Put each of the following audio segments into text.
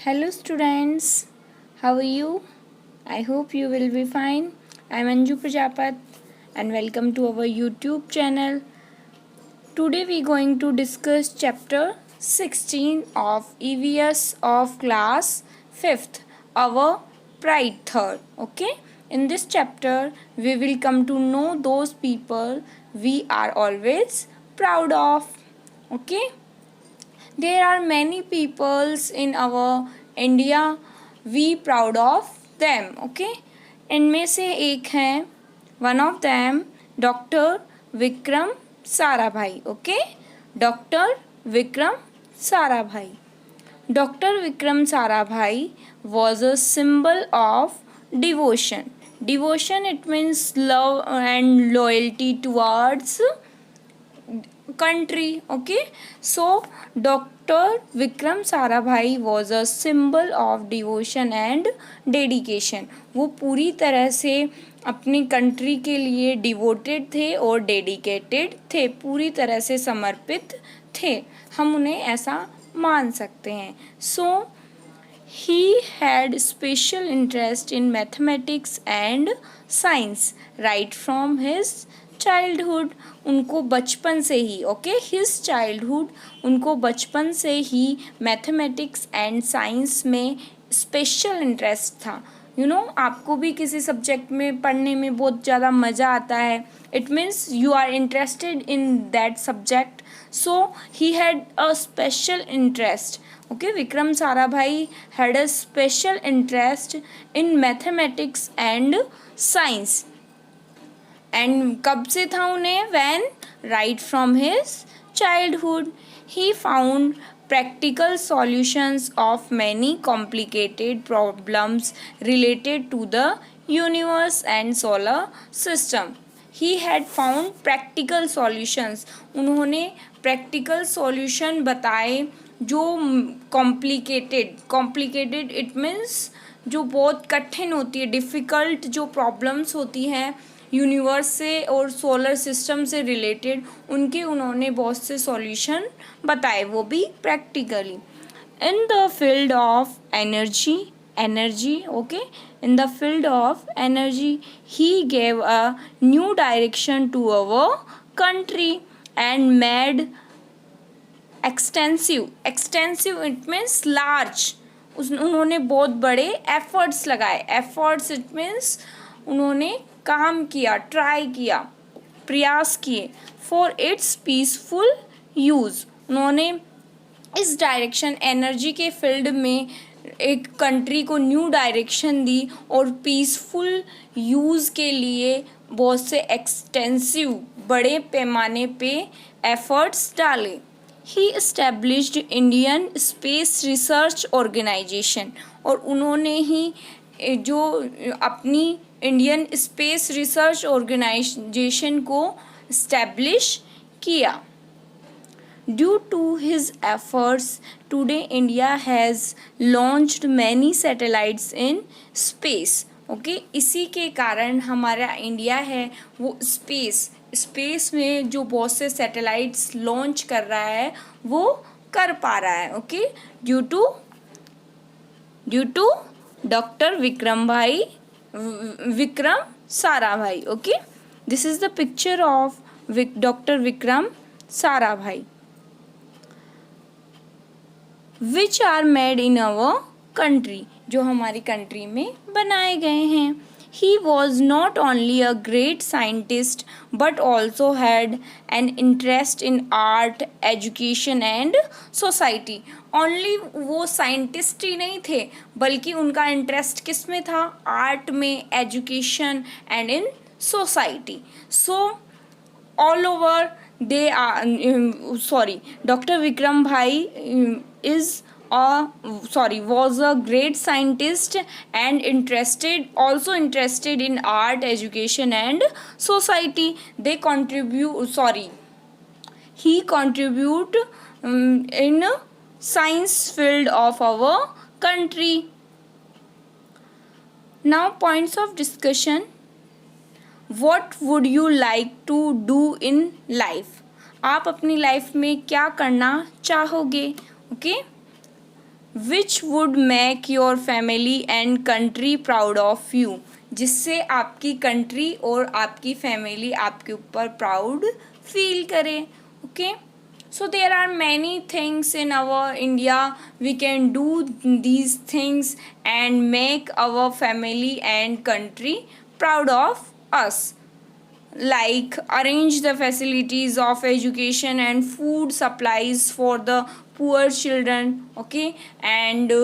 Hello students, how are you? I hope you will be fine. I am Anju Prajapat and welcome to our YouTube channel. Today we are going to discuss chapter 16 of EVS of class 5th, our pride third. Okay? In this chapter we will come to know those people we are always proud of. Okay? There are many peoples in our India we proud of them. Okay, इनमें से एक हैं one of them doctor Vikram Sarabhai. Okay, doctor Vikram Sarabhai. Doctor Vikram Sarabhai was a symbol of devotion. Devotion, it means love and loyalty towards country. Okay, so Dr. Vikram Sarabhai was a symbol of devotion and dedication. वो पूरी तरह से अपनी country के लिए devoted थे और dedicated थे, पूरी तरह से समर्पित थे. हम उन्हें ऐसा मान सकते हैं. सो he had special interest in mathematics and science right from his childhood. उनको बचपन से ही हिज चाइल्डहुड उनको बचपन से ही मैथमेटिक्स एंड साइंस में स्पेशल इंटरेस्ट था. आपको भी किसी सब्जेक्ट में पढ़ने में बहुत ज़्यादा मज़ा आता है. It means you are interested in that subject. So he had a special interest. Vikram Sarabhai had a special interest in mathematics and science. And कब से था उन्हें? When right from his childhood he found practical solutions of many complicated problems related to the universe and solar system. He had found practical solutions. उन्होंने practical solution बताए जो complicated it means जो बहुत कठिन होती है, difficult जो problems होती हैं यूनिवर्स से और सोलर सिस्टम से रिलेटेड, उनके उन्होंने बहुत से सॉल्यूशन बताए, वो भी practically. In the field of energy in the field of energy he gave a new direction to our country and made extensive it means large. उन्होंने बहुत बड़े एफर्ट्स लगाए. एफर्ट्स इट मीन्स उन्होंने काम किया, ट्राई किया, प्रयास किए. For its peaceful use. उन्होंने इस डायरेक्शन एनर्जी के फील्ड में एक कंट्री को न्यू डायरेक्शन दी और पीसफुल यूज़ के लिए बहुत से एक्सटेंसिव बड़े पैमाने पे एफर्ट्स डाले. He established Indian space research organisation. और उन्होंने ही जो अपनी इंडियन स्पेस रिसर्च ऑर्गेनाइजेशन को इस्टेब्लिश किया. Due to his efforts today India has launched many satellites in space. इसी के कारण हमारा इंडिया है वो स्पेस में जो बहुत से सैटेलाइट्स लॉन्च कर रहा है वो कर पा रहा है. Due to doctor Vikram Sarabhai. This is the picture of doctor Vikram Sarabhai which are made in our country, जो हमारी कंट्री में बनाए गए हैं. He was not only a great scientist but also had an interest in art, education and society. Only वो scientist ही नहीं थे बल्कि उनका इंटरेस्ट किस में था? आर्ट में, education and in society. So all over they are doctor Vikram Bhai was a great scientist and also interested in art, education and society. He contribute in science field of our country. Now points of discussion. What would you like to do in life? आप अपनी life में क्या करना चाहोगे? Which would make your family and country proud of you, जिससे आपकी country और आपकी फैमिली आपके ऊपर प्राउड फील करे. Okay, so there are many things in our India. We can do these things and make our family and country proud of us, like arrange the facilities of education and food supplies for the poor children. Okay, and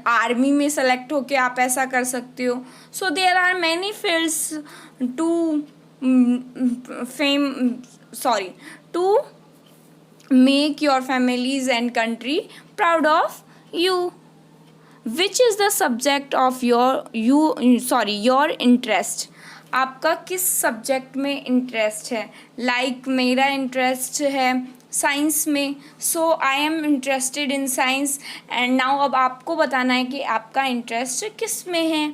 army में select होके आप ऐसा कर सकते हो. So there are many fields to to make your families and country proud of you. Which is the subject of your interest? आपका किस subject में इंटरेस्ट है? लाइक मेरा इंटरेस्ट है साइंस में, so I am interested in science. And now अब आपको बताना है कि आपका इंटरेस्ट किस में है.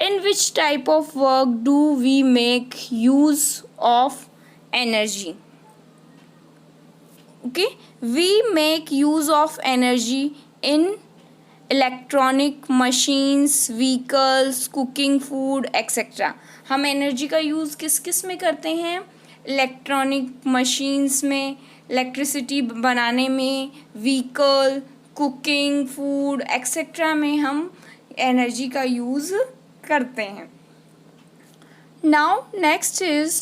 In which type of work do we make use of energy? Okay, we make use of energy in electronic machines, vehicles, cooking food, etc. हम एनर्जी का यूज़ किस किस में करते हैं? इलेक्ट्रॉनिक मशीन्स में, इलेक्ट्रिसिटी बनाने में, व्हीकल, कुकिंग फूड एक्सेट्रा में हम एनर्जी का यूज़ करते हैं. Now next is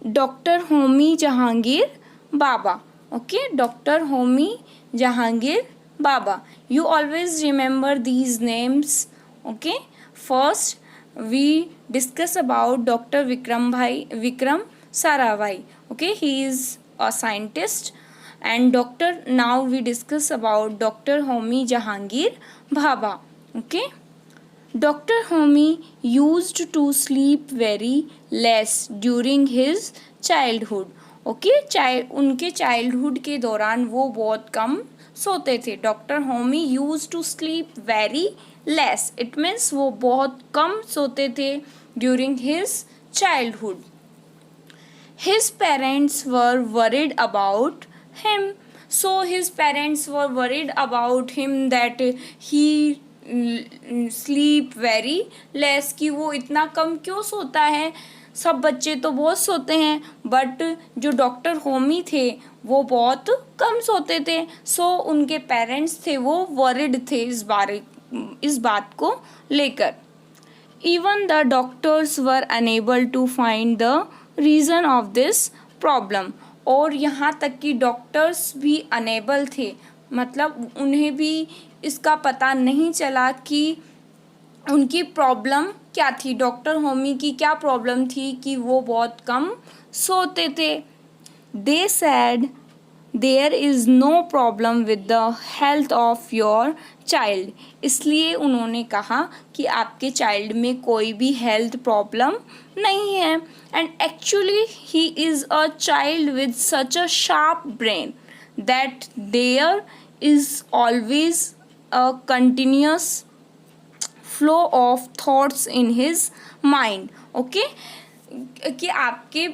doctor Homi Jehangir Bhabha. Okay, Dr. Homi Jahangir Baba. You always remember these names. Okay, first we discuss about Dr. Vikram Sarabhai. Okay, he is a scientist. And now we discuss about Dr. Homi Jahangir Baba. Okay, Dr. Homi used to sleep very less during his childhood. Okay, उनके childhood के दौरान वो बहुत कम सोते थे. Doctor Homi used to sleep very less, it means वो बहुत कम सोते थे during his childhood. His parents were worried about him, so his parents were worried about him that he sleep very less, कि वो इतना कम क्यों सोता है. सब बच्चे तो बहुत सोते हैं, बट जो डॉक्टर होमी थे वो बहुत कम सोते थे. सो उनके पेरेंट्स थे वो वरिड थे इस बात को लेकर. Even the doctors were unable to find the reason of this problem, और यहाँ तक कि डॉक्टर्स भी अनेबल थे, मतलब उन्हें भी इसका पता नहीं चला कि उनकी प्रॉब्लम क्या थी, डॉक्टर होमी की क्या प्रॉब्लम थी कि वो बहुत कम सोते थे. They said there is no problem with the health of your child, इसलिए उन्होंने कहा कि आपके चाइल्ड में कोई भी हेल्थ प्रॉब्लम नहीं है. And actually he is a child with such a sharp brain that there is always a continuous flow of thoughts in his mind. Okay, कि आपके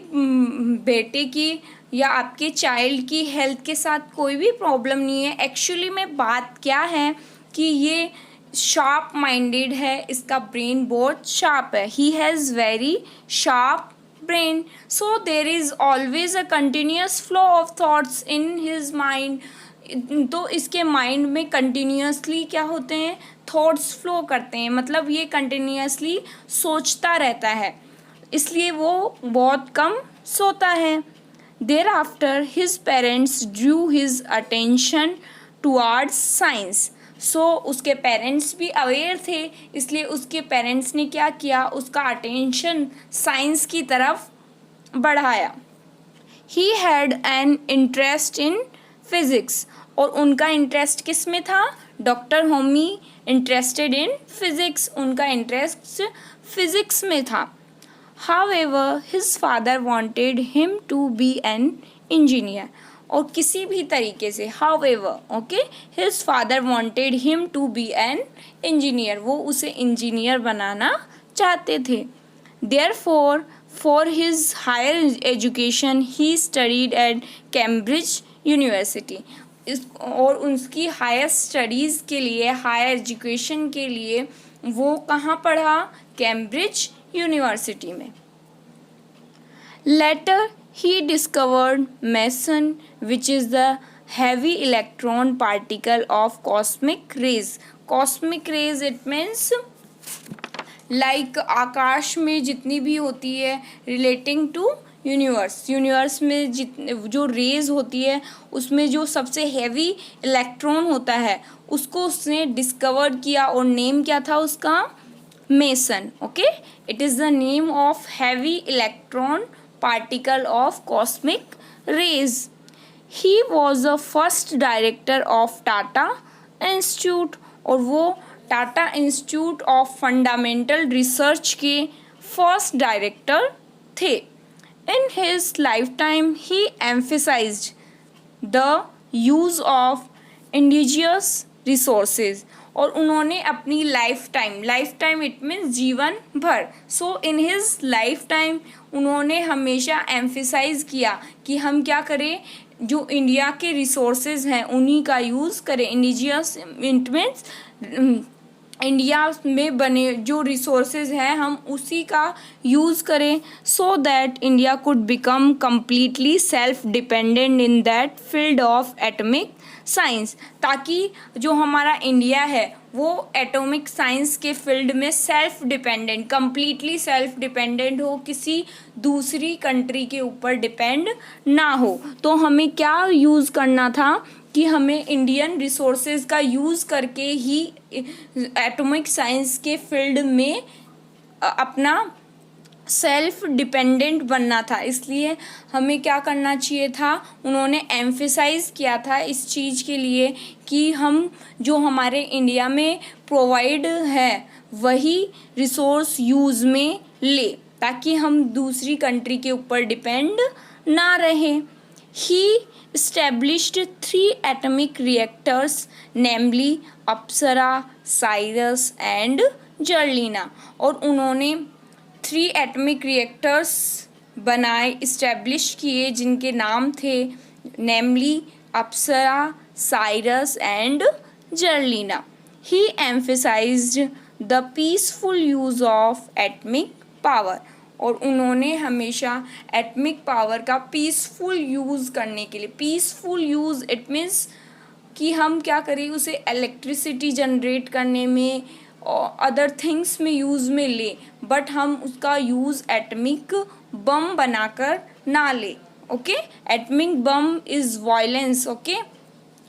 बेटे की या आपके चाइल्ड की हेल्थ के साथ कोई भी प्रॉब्लम नहीं है. एक्चुअली में बात क्या है कि ये शार्प माइंडेड है, इसका ब्रेन बहुत शार्प है. He has very sharp brain, so there is always a continuous flow of thoughts in his mind. तो इसके माइंड में कंटिन्यूसली क्या होते हैं, थॉट्स फ्लो करते हैं, मतलब ये कंटिन्यूसली सोचता रहता है, इसलिए वो बहुत कम सोता है. There after his parents drew his attention towards science, सो उसके पेरेंट्स भी अवेयर थे, इसलिए उसके पेरेंट्स ने क्या किया, उसका अटेंशन साइंस की तरफ बढ़ाया. He had an interest in physics, और उनका इंटरेस्ट किस में था? Doctor Homi interested in physics, उनका इंटरेस्ट फिज़िक्स में था. However his father wanted him to be an engineer, और किसी भी तरीके से however, okay, his father wanted him to be an engineer, वो उसे इंजीनियर बनाना चाहते थे. Therefore for his higher education he studied at Cambridge University, इस और उसकी हायर स्टडीज़ के लिए, हायर एजुकेशन के लिए वो कहाँ पढ़ा? कैम्ब्रिज यूनिवर्सिटी में। Later, he discovered meson, which is the heavy electron particle of cosmic rays. Cosmic rays, it means like आकाश में जितनी भी होती है रिलेटिंग टू यूनिवर्स में जो रेज होती है उसमें जो सबसे हैवी इलेक्ट्रॉन होता है उसको उसने डिस्कवर किया और नेम क्या था उसका? Mason. Okay, it is the name of heavy electron particle of cosmic rays. He was the first director of Tata Institute और वो Tata institute of fundamental research के फर्स्ट डायरेक्टर थे। In his life time he emphasised the use of indigenous resources और उन्होंने अपनी life time it means जीवन भर, सो in his life time उन्होंने हमेशा एम्फेसाइज किया कि हम क्या करें, जो इंडिया के रिसोर्सेज हैं उन्हीं का यूज़ करें। इंडिजियस इट मीन्स इंडिया में बने जो रिसोर्सेज हैं हम उसी का यूज़ करें, so that India could become completely self dependent in that field of atomic science, ताकि जो हमारा इंडिया है वो एटॉमिक साइंस के फील्ड में self dependent, completely self dependent हो, किसी दूसरी कंट्री के ऊपर डिपेंड ना हो। तो हमें क्या यूज़ करना था कि हमें इंडियन रिसोर्सेज का यूज़ करके ही एटॉमिक साइंस के फील्ड में अपना सेल्फ डिपेंडेंट बनना था। इसलिए हमें क्या करना चाहिए था, उन्होंने एम्फेसाइज किया था इस चीज़ के लिए कि हम जो हमारे इंडिया में प्रोवाइड है वही रिसोर्स यूज़ में ले, ताकि हम दूसरी कंट्री के ऊपर डिपेंड ना रहें। He established 3 atomic reactors, namely Apsara, Cirus and Zerlina, और उन्होंने 3 एटॉमिक रिएक्टर्स बनाए, इस्टेब्लिश किए, जिनके नाम थे namely Apsara, Cirus and Zerlina. He emphasised the peaceful use of atomic power और उन्होंने हमेशा एटॉमिक पावर का पीसफुल यूज़ करने के लिए, पीसफुल यूज़ इट मीन्स कि हम क्या करें, उसे इलेक्ट्रिसिटी जनरेट करने में और अदर थिंग्स में यूज़ में ले, बट हम उसका यूज़ एटॉमिक बम बनाकर ना ले। Okay, atomic bomb is violence. Okay,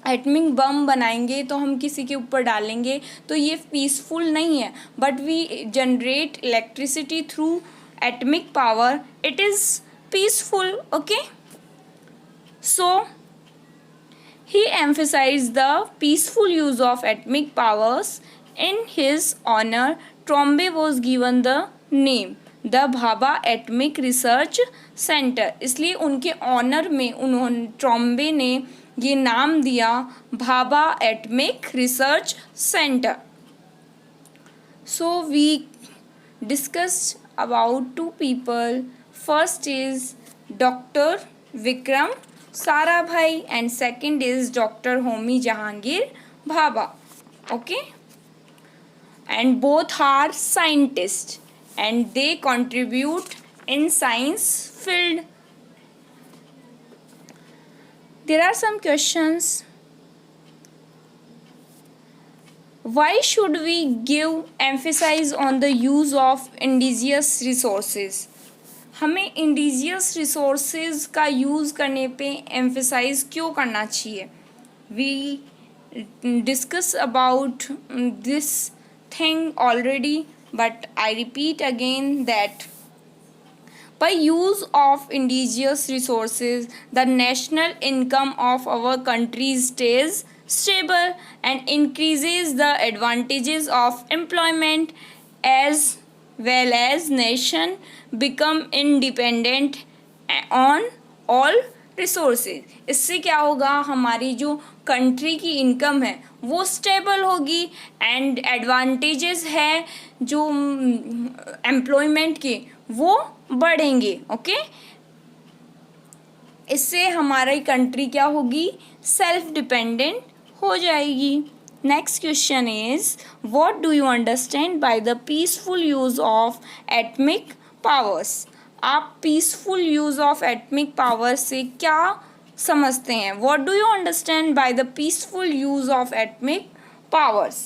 atomic bomb बनाएंगे तो हम किसी के ऊपर डालेंगे तो ये पीसफुल नहीं है, but we generate electricity through atomic power, it is peaceful. Okay, so he emphasized the peaceful use of atomic powers. In his honor, Trombe was given the name the Bhabha Atomic Research Center. इसलिए उनके honour में उन्होंने ट्रॉम्बे ने ये नाम दिया Bhabha atomic research centre. So we discussed about 2 people. First is Dr. Vikram Sarabhai and second is Dr. Homi Jahangir Bhabha. Okay, and both are scientists and they contribute in science field. There are some questions. Why should we give emphasis on the use of indigenous resources? हमें indigenous resources का use करने पे emphasize क्यों करना चाहिए? We discuss about this thing already, but I repeat again that by use of indigenous resources, the national income of our country stays stable and increases the advantages of employment, as well as nation become independent on all resources. इससे क्या होगा, हमारी जो country की income है वो stable होगी and advantages है जो एम्प्लॉयमेंट के वो बढ़ेंगे। ओके, इससे हमारी कंट्री क्या होगी, सेल्फ डिपेंडेंट हो जाएगी। Next question is what do you understand by the peaceful use of atomic powers. आप peaceful use of atomic powers से क्या समझते हैं? What do you understand by the peaceful use of atomic powers?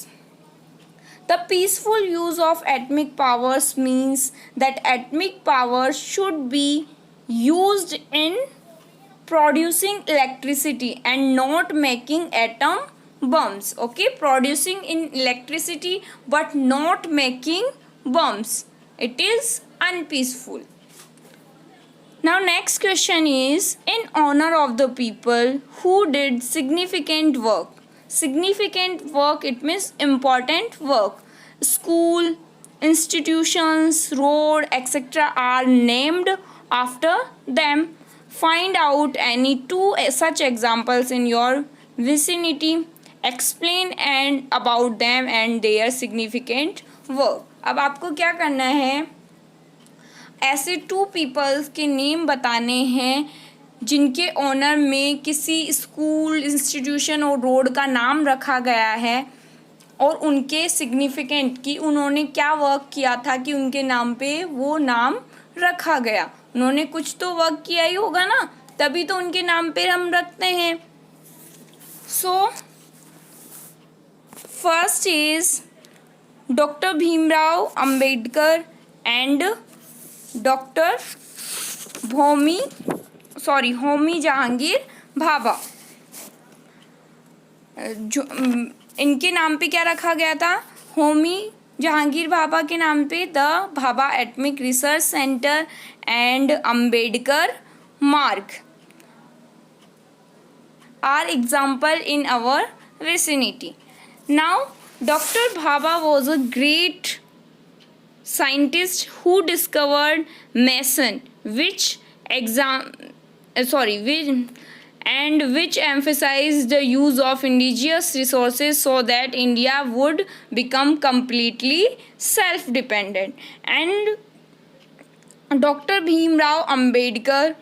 The peaceful use of atomic powers means that atomic power should be used in producing electricity and not making atom bombs. Okay, producing in electricity but not making bombs. It is unpeaceful. Now next question is in honor of the people who did significant work. Significant work, it means important work. School, institutions, road, etc. are named after them. Find out any two such examples in your vicinity. Explain and about them and their significant work. अब आपको क्या करना है, ऐसे to peoples के name बताने हैं जिनके ऑनर में किसी स्कूल, इंस्टीट्यूशन और रोड का नाम रखा गया है और उनके सिग्निफिकेंट कि उन्होंने क्या वर्क किया था कि उनके नाम पे वो नाम रखा गया। उन्होंने कुछ तो वर्क किया ही होगा ना, तभी तो उनके नाम पे हम रखते हैं। So first is doctor Bhimrao Ambedkar and doctor Homi Jahangir Bhabha. जो इनके नाम पे क्या रखा गया था, होमी जहांगीर भाभा के नाम पे the Bhabha atomic research centre and Ambedkar Marg are example in our vicinity. Now Dr. Bhabha was a great scientist who discovered meson, which emphasized the use of indigenous resources so that India would become completely self-dependent. And Dr. Bhimrao Ambedkar,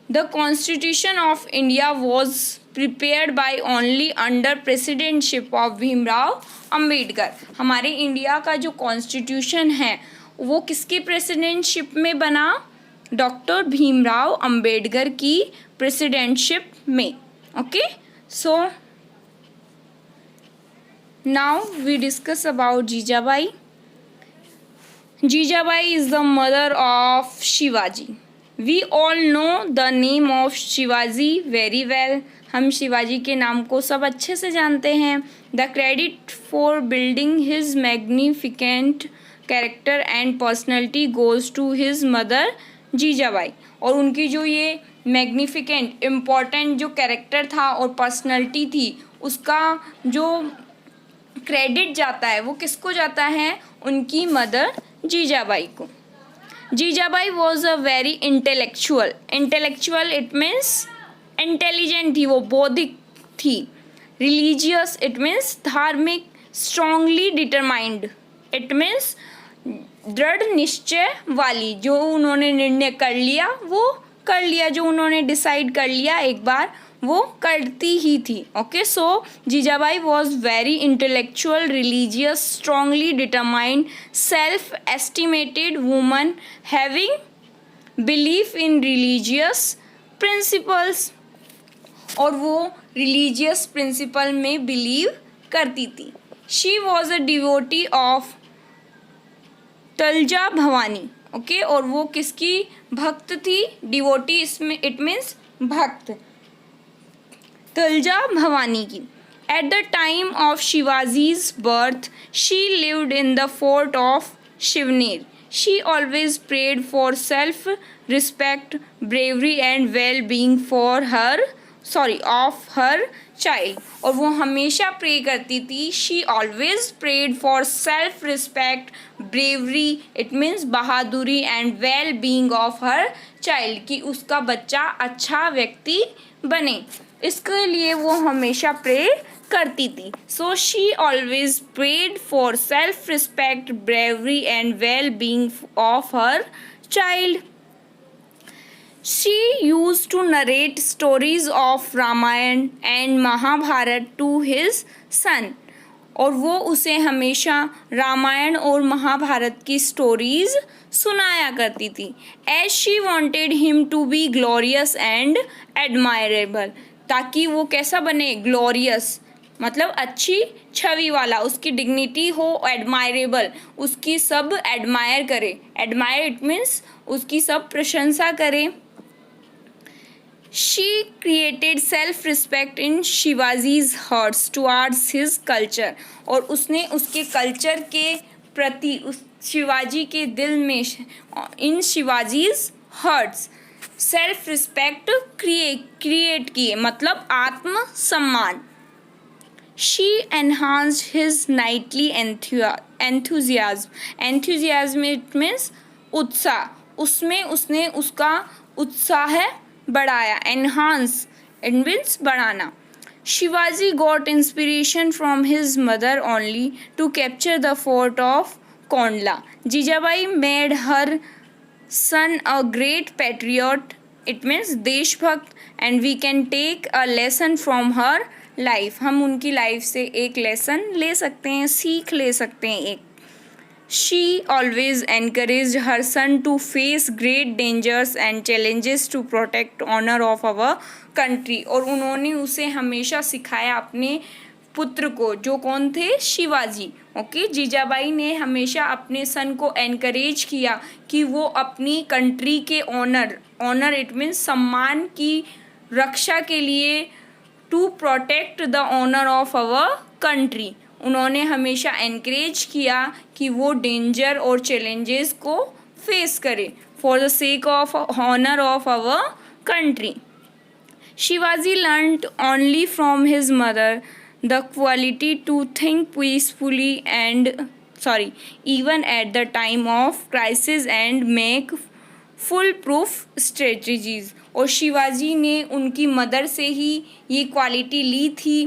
the Constitution of India was prepared by only under presidency of Bhimrao Ambedkar. हमारे India का जो constitution है वो किसकी presidentship में बना, doctor Bhimrao Ambedkar की presidentship में. Okay, so now we discuss about Jijabai. Jijabai is the mother of Shivaji. We all know the name of Shivaji very well. हम शिवाजी के नाम को सब अच्छे से जानते हैं. The credit for building his magnificent character and personality goes to his mother Jijabai. और उनकी जो ये मैग्निफिकेंट इम्पॉर्टेंट जो कैरेक्टर था और पर्सनैलिटी थी उसका जो क्रेडिट जाता है वो किसको जाता है, उनकी मदर जीजाबाई को. Jijabai was a very intellectual. It means intelligent थी, वो बौद्धिक थी. रिलीजियस इट मीन्स धार्मिक. स्ट्रांगली डिटरमाइंड इट मीन्स दृढ़ निश्चय वाली. जो उन्होंने निर्णय कर लिया वो कर लिया, जो उन्होंने डिसाइड कर लिया एक बार वो करती ही थी. Okay, so Jijabai was very intellectual, religious, strongly determined, self estimated woman having belief in religious principles. और वो रिलीजियस प्रिंसिपल में बिलीव करती थी. She was a devotee of Tulja Bhavani. Okay, और वो किसकी भक्त थी, डिवोटी इसमें इट मीन्स भक्त, तलजा भवानी की. At the time of Shivaji's birth she lived in the fort of Shivneri. She always prayed for self respect, bravery and well being of her child. और वो हमेशा प्रे करती थी. She always prayed for self respect, bravery it means बहादुरी and well being of her child, कि उसका बच्चा अच्छा व्यक्ति बने, इसके लिए वो हमेशा प्रे करती थी. So she always prayed for self respect, bravery and well being of her child. She used to narrate stories of Ramayana and Mahabharata to his son. और वो उसे हमेशा रामायण और महाभारत की स्टोरीज सुनाया करती थी. As she wanted him to be glorious and admirable. ताकि वो कैसा बने? ग्लोरियस मतलब अच्छी छवि वाला, उसकी डिग्निटी हो, एडमायरेबल उसकी सब एडमायर करे. एडमायर इट मीन्स उसकी सब प्रशंसा करे. She created self-respect in Shivaji's hearts towards his culture. और उसने उसके कल्चर के प्रति उस शिवाजी के दिल में in Shivaji's hearts self respect create किए मतलब आत्म सम्मान. She enhanced his knightly enthusiasm. Enthusiasm it means उत्साह. उसमें उसने उसका उत्साह बढ़ाया. Enhance it means बढ़ाना. Shivaji got inspiration from his mother only to capture the fort of Kondla. Jijabai made her son a great patriot. It means देशभक्त and we can take a lesson from her life. हम उनकी life से एक lesson ले सकते हैं, सीख ले सकते हैं एक. She always encouraged her son to face great dangers and challenges to protect honor of our country. और उन्होंने उसे हमेशा सिखाया अपने पुत्र को, जो कौन थे? शिवाजी. ओके, जीजाबाई ने हमेशा अपने सन को एनकरेज किया कि वो अपनी कंट्री के ऑनर इट मीन्स सम्मान की रक्षा के लिए to protect the honour of our country. उन्होंने हमेशा एनकरेज किया कि वो डेंजर और चैलेंजेस को फेस करे for the sake of honour of our country. Shivaji learned only from his mother the quality to think peacefully even at the time of crisis and make full proof strategies. और शिवाजी ने उनकी mother से ही ये quality ली थी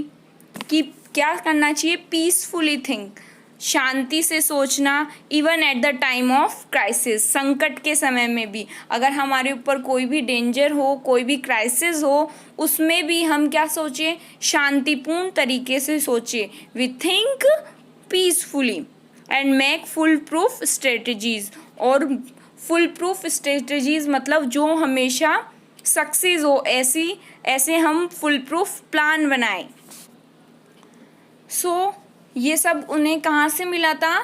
कि क्या करना चाहिए? पीसफुली थिंक, शांति से सोचना. Even at the time of crisis, संकट के समय में भी अगर हमारे ऊपर कोई भी डेंजर हो, कोई भी क्राइसिस हो, उसमें भी हम क्या सोचें? शांतिपूर्ण तरीके से सोचें. We think peacefully and make full proof strategies. और फुल प्रूफ स्ट्रेटजीज मतलब जो हमेशा सक्सेस हो, ऐसे हम फुल प्रूफ प्लान बनाएं. सो ये सब उन्हें कहाँ से मिला था?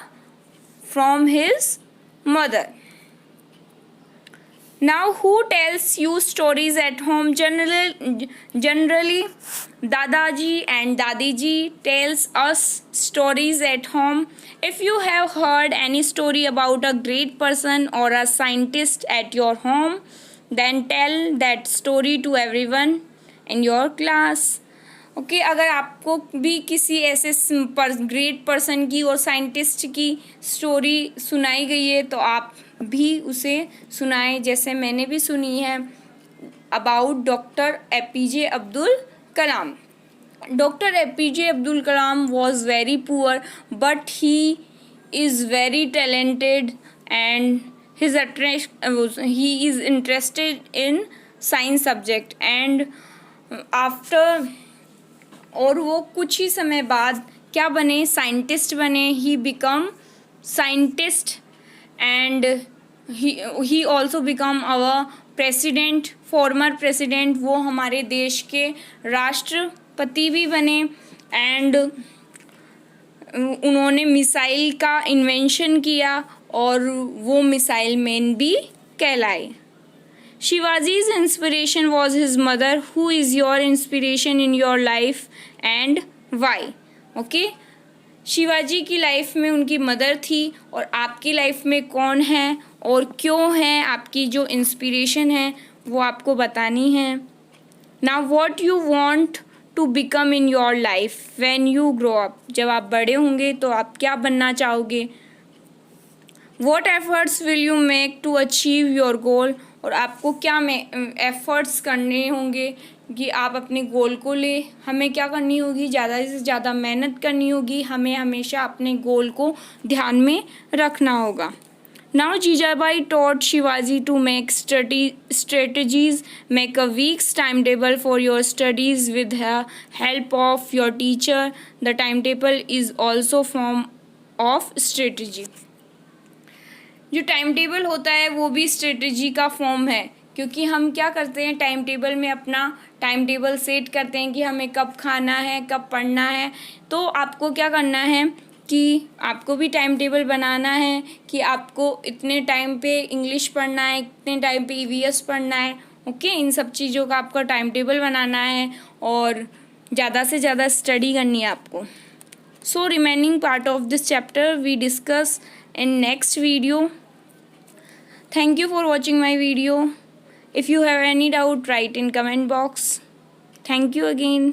From his mother. Now who tells you stories at home? Generally Dadaji and Dadiji tells us stories at home. If you have heard any story about a great person or a scientist at your home, then tell that story to everyone in your class. Okay, अगर आपको भी किसी ऐसे great person की और scientist की story सुनाई गई है तो आप भी उसे सुनाएं, जैसे मैंने भी सुनी है about doctor APJ Abdul Kalam. Doctor APJ Abdul Kalam was very poor but he is very talented and he is interested in science subject and after और वो कुछ ही समय बाद क्या बने? साइंटिस्ट बने. He become scientist and he also become our president, former president. वो हमारे देश के राष्ट्रपति भी बने एंड उन्होंने मिसाइल का इन्वेंशन किया और वो मिसाइल मैन भी कहलाए. Shivaji's inspiration was his mother. Who is your inspiration in your life and why? Okay? Shivaji की लाइफ में उनकी मदर थी और आपकी लाइफ में कौन है और क्यों है? आपकी जो इंस्पिरेशन है वो आपको बतानी है. Now what you want to become in your life when you grow up? जब आप बड़े होंगे तो आप क्या बनना चाहोगे? What efforts will you make to achieve your goal? और आपको क्या एफ़र्ट्स करने होंगे कि आप अपने गोल को ले. हमें क्या करनी होगी? ज़्यादा से ज़्यादा मेहनत करनी होगी. हमें हमेशा अपने गोल को ध्यान में रखना होगा. Now Jijabai taught Shivaji to make strategies, make a week's timetable for your studies with the help of your teacher. The timetable is also form of strategy. जो टाइम टेबल होता है वो भी स्ट्रेटजी का फॉर्म है, क्योंकि हम क्या करते हैं टाइम टेबल में अपना टाइम टेबल सेट करते हैं कि हमें कब खाना है, कब पढ़ना है। तो आपको क्या करना है कि आपको भी टाइम टेबल बनाना है कि आपको इतने टाइम पे इंग्लिश पढ़ना है, इतने टाइम पे ईवीएस पढ़ना है। ओके, इन सब चीज़ों का आपका टाइम टेबल बनाना है और ज़्यादा से ज़्यादा स्टडी करनी है आपको। So remaining part of this chapter we discuss in next video. Thank you for watching my video. If you have any doubt, write in comment box. Thank you again.